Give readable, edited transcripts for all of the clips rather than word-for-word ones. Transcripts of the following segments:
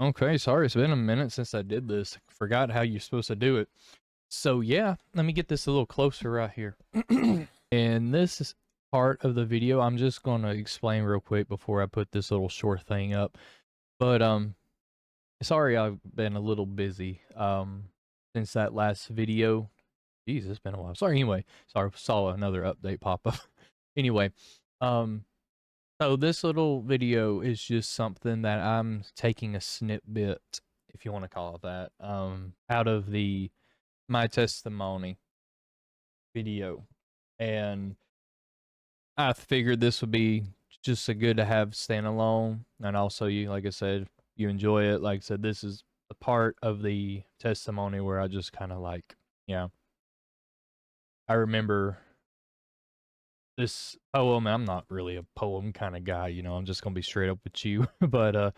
Okay, sorry, it's been a minute since I did this. Forgot how you're supposed to do it. So yeah, let me get this a little closer right here. And this is part of the video. I'm just gonna explain real quick before I put this little short thing up. But sorry I've been a little busy since that last video. Jeez, it's been a while. Sorry anyway. Sorry, saw another update pop up. Anyway, um so this little video is just something that I'm taking a snippet, if you want to call it that, out of the my testimony video, and I figured this would be just a good to have standalone, and also you, like I said, you enjoy it. Like I said, this is a part of the testimony where I just kind of like, yeah, I remember this poem. I'm not really a poem kind of guy, I'm just gonna be straight up with you, but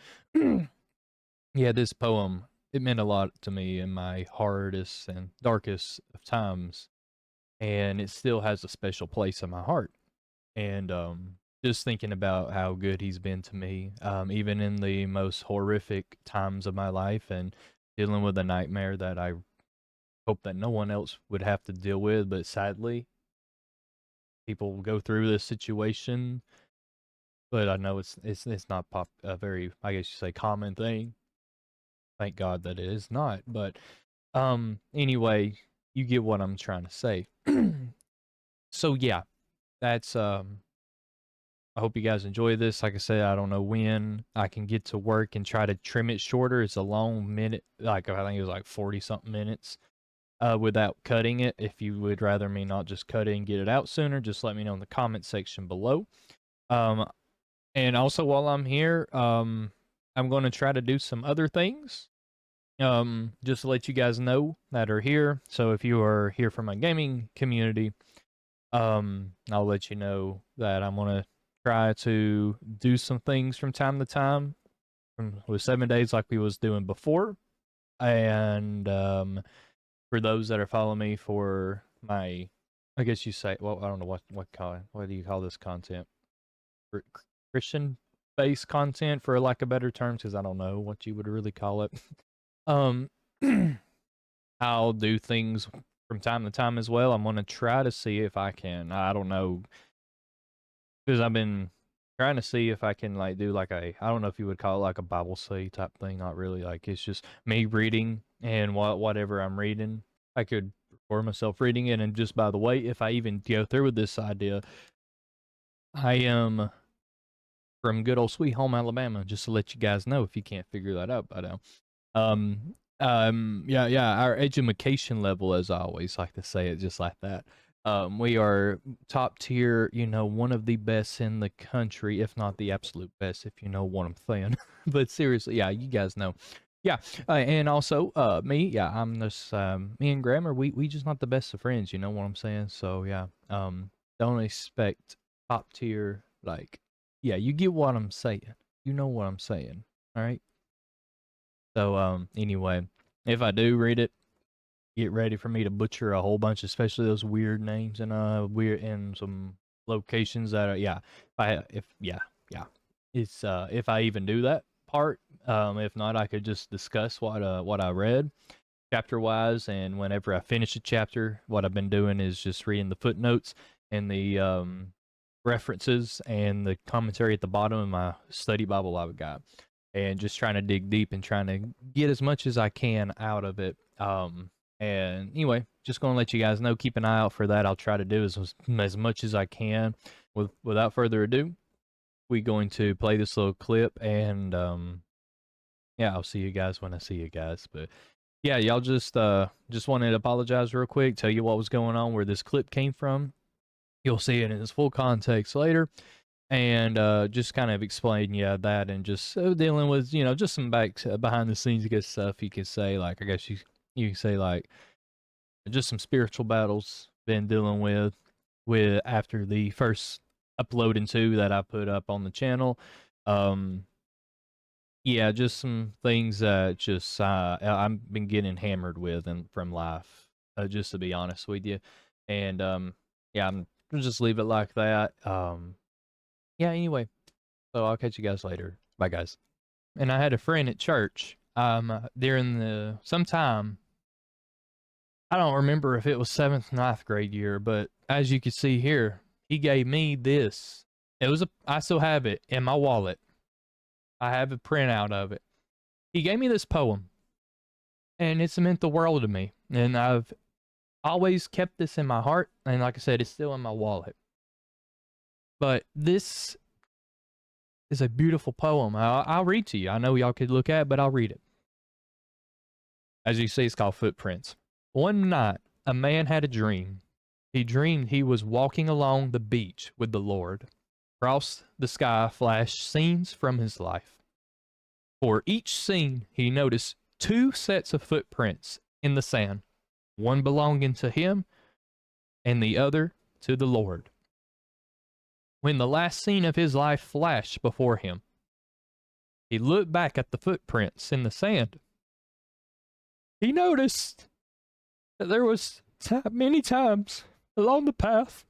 yeah, this poem, it meant a lot to me in my hardest and darkest of times, and it still has a special place in my heart. And just thinking about how good he's been to me, even in the most horrific times of my life, and dealing with a nightmare that I hope that no one else would have to deal with, but sadly, people go through this situation. But I know it's not a very, I guess you say, common thing. Thank God that it is not. But anyway, you get what I'm trying to say. So yeah, that's I hope you guys enjoy this. Like I said, I don't know when I can get to work and try to trim it shorter. It's a long minute, like I think it was like 40 something minutes without cutting it. If you would rather me not just cut it and get it out sooner, just let me know in the comment section below. Um and also while I'm here, I'm going to try to do some other things. Just to let you guys know that are here. So if you are here from my gaming community, I'll let you know that I'm gonna try to do some things from time to time with 7 days like we was doing before. And for those that are following me for my, I guess you say, well, I don't know what do you call this content? Christian based content, for lack of better terms, because I don't know what you would really call it. Um, I'll do things from time to time as well. I'm gonna try to see if I can. I don't know, because I've been trying to see if I can like do like I don't know if you would call it like a Bible study type thing. Not really. Like it's just me reading, and whatever I'm reading, I could record myself reading it. And just by the way, if I even go through with this idea, I am from good old sweet home Alabama. Just to let you guys know if you can't figure that out by now. Yeah, our education level, as I always like to say it, just like that. We are top tier, one of the best in the country, if not the absolute best, if you know what I'm saying. But seriously, yeah, you guys know. Yeah, and also, me, yeah, I'm this, me and Grammar, we just not the best of friends, you know what I'm saying? So yeah, don't expect top tier, like, yeah, you get what I'm saying. You know what I'm saying, all right? So anyway, if I do read it, get ready for me to butcher a whole bunch, especially those weird names and weird and some locations that are, yeah. Yeah. It's if I even do that part. If not, I could just discuss what I read chapter wise, and whenever I finish a chapter, what I've been doing is just reading the footnotes and the references and the commentary at the bottom of my study Bible I've got, and just trying to dig deep and trying to get as much as I can out of it. And anyway, just gonna let you guys know, keep an eye out for that. I'll try to do as much as I can. Without further ado, we're going to play this little clip, and yeah, I'll see you guys when I see you guys. But yeah, y'all just wanted to apologize real quick, tell you what was going on, where this clip came from. You'll see it in its full context later, and just kind of explain, yeah, that, and just dealing with, just some behind the scenes good stuff. You could say, like, I guess you could say, like, just some spiritual battles been dealing with after the first upload and two that I put up on the channel. Um, yeah, just some things that just I've been getting hammered with and from life, just to be honest with you. And yeah, I'll just leave it like that. Yeah, anyway, so I'll catch you guys later. Bye, guys. and I had a friend at church during sometime, I don't remember if it was 7th, ninth grade year, but as you can see here, he gave me this. I still have it in my wallet. I have a printout of it. He gave me this poem, and it's meant the world to me. And I've always kept this in my heart, and like I said, it's still in my wallet. But this is a beautiful poem. I'll read to you. I know y'all could look at it, but I'll read it. As you see, it's called Footprints. One night, a man had a dream. He dreamed he was walking along the beach with the Lord. Across the sky flashed scenes from his life. For each scene, he noticed 2 sets of footprints in the sand, one belonging to him and the other to the Lord. When the last scene of his life flashed before him, he looked back at the footprints in the sand. He noticed that there was many times along the path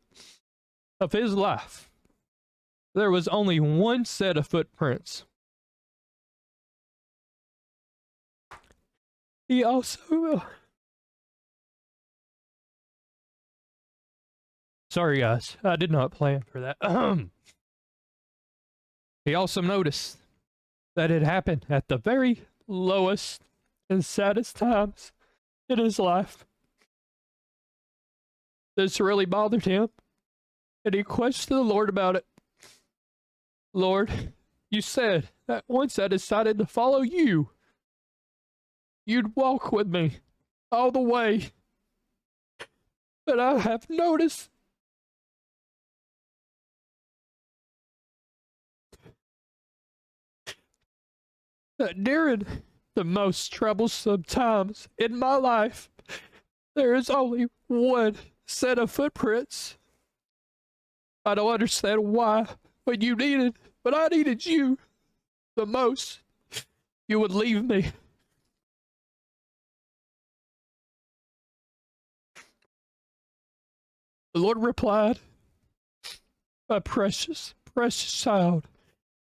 of his life, there was only one set of footprints. He also... Sorry, guys. I did not plan for that. He also noticed that it happened at the very lowest and saddest times in his life. This really bothered him, and he questioned the Lord about it. Lord, you said that once I decided to follow you, you'd walk with me all the way. But I have noticed that during the most troublesome times in my life, there is only one set of footprints. I don't understand why, when I needed you the most, you would leave me. The Lord replied, my precious, precious child,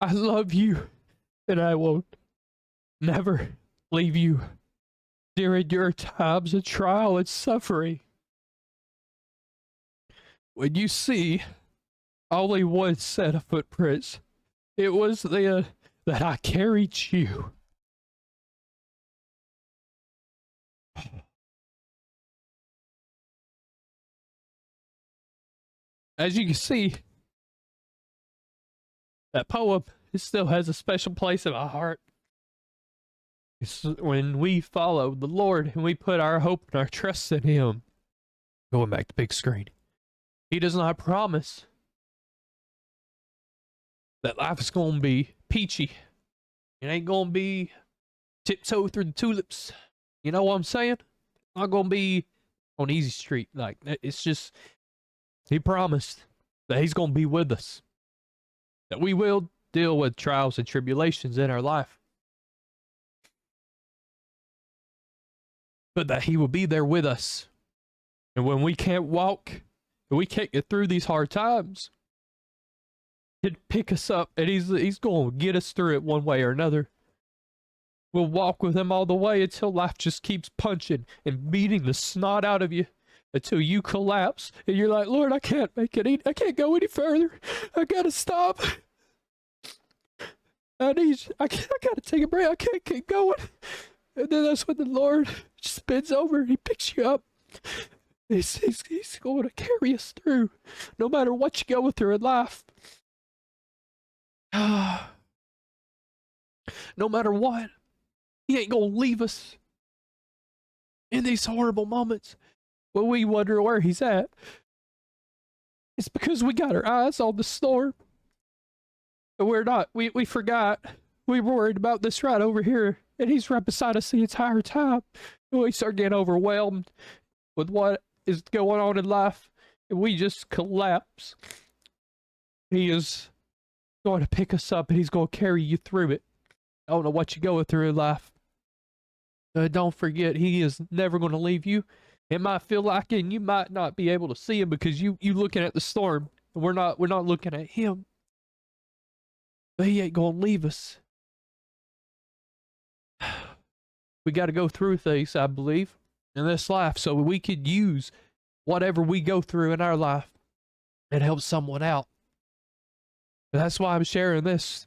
I love you, and I will never leave you during your times of trial and suffering. When you see only one set of footprints, it was then that I carried you. As you can see, that poem, it still has a special place in my heart. It's when we follow the Lord and we put our hope and our trust in Him. Going back to big screen. He does not promise that life is going to be peachy. It ain't going to be tiptoe through the tulips. You know what I'm saying? It's not going to be on easy street. Like, it's just, He promised that He's going to be with us. That we will deal with trials and tribulations in our life. But that He will be there with us. And when we can't walk, and we can't get through these hard times, He'd pick us up, and He's going to get us through it one way or another. We'll walk with Him all the way until life just keeps punching and beating the snot out of you until you collapse, and you're like, Lord, I can't make it. I can't go any further. I gotta stop. I gotta take a break. I can't keep going. And then that's when the Lord just bends over and He picks you up. He's going to carry us through, no matter what you go through in life. No matter what, He ain't going to leave us in these horrible moments when we wonder where He's at. It's because we got our eyes on the storm. And we forgot. We were worried about this right over here. And He's right beside us the entire time. And we start getting overwhelmed with what is going on in life. And we just collapse. He is going to pick us up and He's going to carry you through it. I don't know what you're going through in life. Don't forget, He is never going to leave you. It might feel like it, and you might not be able to see Him because you looking at the storm. And we're not looking at Him. But He ain't going to leave us. We got to go through things, I believe, in this life so we could use whatever we go through in our life and help someone out. And that's why I'm sharing this